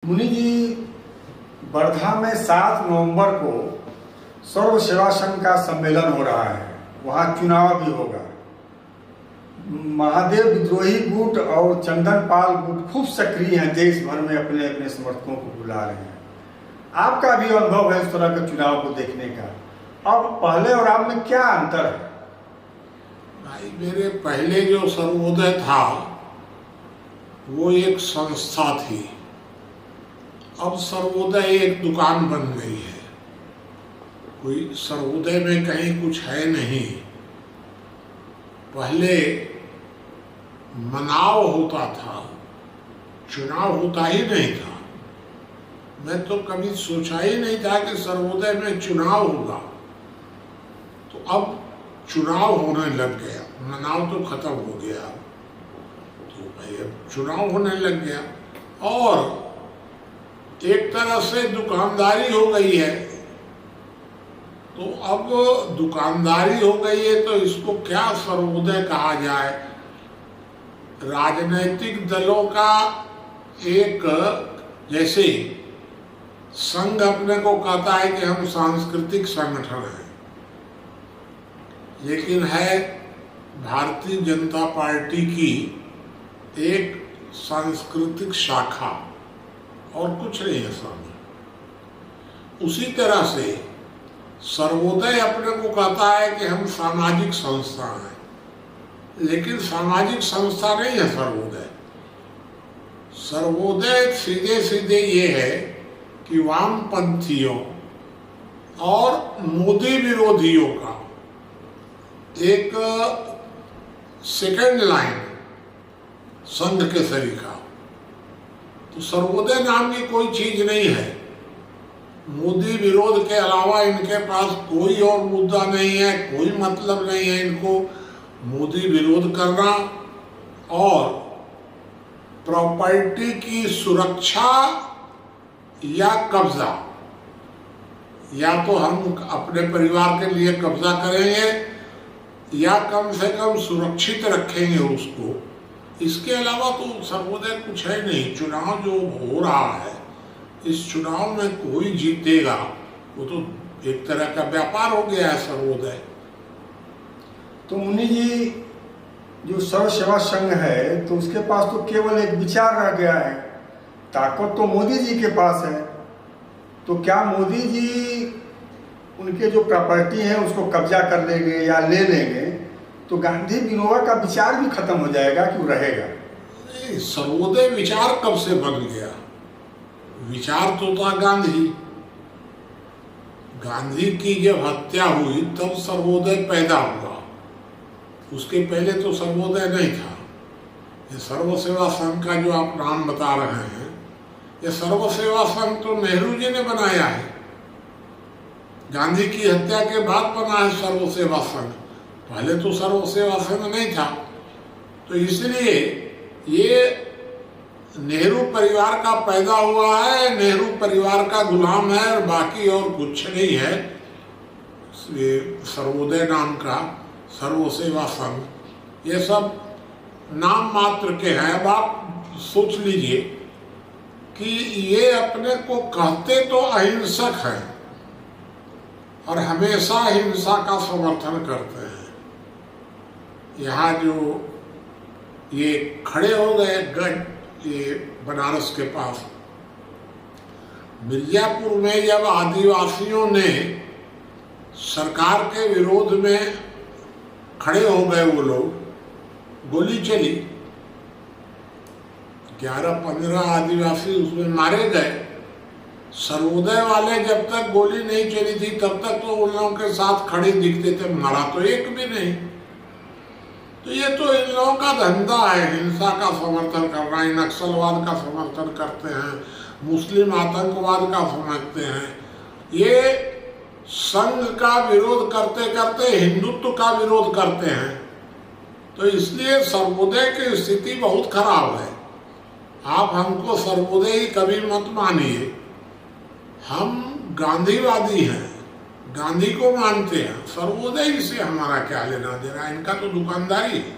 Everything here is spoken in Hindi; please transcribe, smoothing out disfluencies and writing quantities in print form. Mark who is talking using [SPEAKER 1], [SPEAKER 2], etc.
[SPEAKER 1] मुनि जी, वर्धा में 7 नवंबर को सर्व सेवा संघ का सम्मेलन हो रहा है। वहाँ चुनाव भी होगा। महादेव विद्रोही गुट और चंदन पाल गुट खूब सक्रिय हैं, देश भर में अपने अपने समर्थकों को बुला रहे हैं। आपका भी अनुभव है इस तरह के चुनाव को देखने का। अब पहले और अब में क्या अंतर है?
[SPEAKER 2] भाई, मेरे पहले जो सर्वोदय था वो एक संस्था थी। अब सर्वोदय एक दुकान बन गई है। कोई सर्वोदय में कहीं कुछ है नहीं। पहले मनाव होता था, चुनाव होता ही नहीं था। मैं तो कभी सोचा ही नहीं था कि सर्वोदय में चुनाव होगा। तो अब चुनाव होने लग गया, मनाव तो खत्म हो गया, तो भाई अब चुनाव होने लग गया। और एक तरह से दुकानदारी हो गई है। तो अब दुकानदारी हो गई है तो इसको क्या सर्वोदय कहा जाए? राजनीतिक दलों का एक, जैसे संघ अपने को कहता है कि हम सांस्कृतिक संगठन हैं, लेकिन है भारतीय जनता पार्टी की एक सांस्कृतिक शाखा और कुछ नहीं है संघ। उसी तरह से सर्वोदय अपने को कहता है कि हम सामाजिक संस्था हैं, लेकिन सामाजिक संस्था नहीं है सर्वोदय। सर्वोदय सीधे सीधे ये है कि वामपंथियों और मोदी विरोधियों का एक सेकेंड लाइन संघ के सरीखा। तो सर्वोदय नाम की कोई चीज नहीं है। मोदी विरोध के अलावा इनके पास कोई और मुद्दा नहीं है, कोई मतलब नहीं है इनको मोदी विरोध करना। और प्रॉपर्टी की सुरक्षा या कब्जा, या तो हम अपने परिवार के लिए कब्जा करेंगे या कम से कम सुरक्षित रखेंगे उसको। इसके अलावा तो सर्वोदय कुछ है नहीं। चुनाव जो हो रहा है, इस चुनाव में कोई जीतेगा वो तो एक तरह का व्यापार हो गया है सर्वोदय।
[SPEAKER 1] तो मुनि जी, जो सर्व सेवा संघ है तो उसके पास तो केवल एक विचार रह गया है। ताकत तो मोदी जी के पास है। तो क्या मोदी जी उनके जो प्रॉपर्टी है उसको कब्जा कर लेंगे या ले लेंगे तो गांधी विनोबा का विचार भी खत्म हो जाएगा कि वो रहेगा?
[SPEAKER 2] सर्वोदय विचार कब से बन गया? विचार तो था गांधी। गांधी की जब हत्या हुई तब सर्वोदय पैदा हुआ। उसके पहले तो सर्वोदय नहीं था। ये सर्व सेवा संघ का जो आप नाम बता रहे हैं, ये सर्व सेवा संघ तो नेहरू जी ने बनाया है। गांधी की हत्या के बाद बना है सर्व सेवा संघ। पहले तो सर्व सेवा संघ नहीं था। तो इसलिए ये नेहरू परिवार का पैदा हुआ है, नेहरू परिवार का गुलाम है और बाकी और कुछ नहीं है। ये सर्वोदय नाम का सर्व सेवा संघ, ये सब नाम मात्र के हैं। अब आप सोच लीजिए कि ये अपने को कहते तो अहिंसक हैं और हमेशा हिंसा का समर्थन करते हैं। यहाँ जो ये खड़े हो गए गढ़, ये बनारस के पास मिर्जापुर में, जब आदिवासियों ने सरकार के विरोध में खड़े हो गए वो लोग, गोली चली। 11-15 आदिवासी उसमें मारे गए। सर्वोदय वाले जब तक गोली नहीं चली थी तब तक तो उन लोगों के साथ खड़े दिखते थे, मरा तो एक भी नहीं। तो ये तो इन लोगों का धंधा है, हिंसा का समर्थन करना। नक्सलवाद का समर्थन करते हैं, मुस्लिम आतंकवाद का समझते हैं। ये संघ का विरोध करते करते हिंदुत्व का विरोध करते हैं। तो इसलिए सर्वोदय की स्थिति बहुत खराब है। आप हमको सर्वोदय कभी मत मानिए। हम गांधीवादी हैं, गांधी को मानते हैं। सर्वोदय से हमारा क्या लेना देना? इनका तो दुकानदारी है।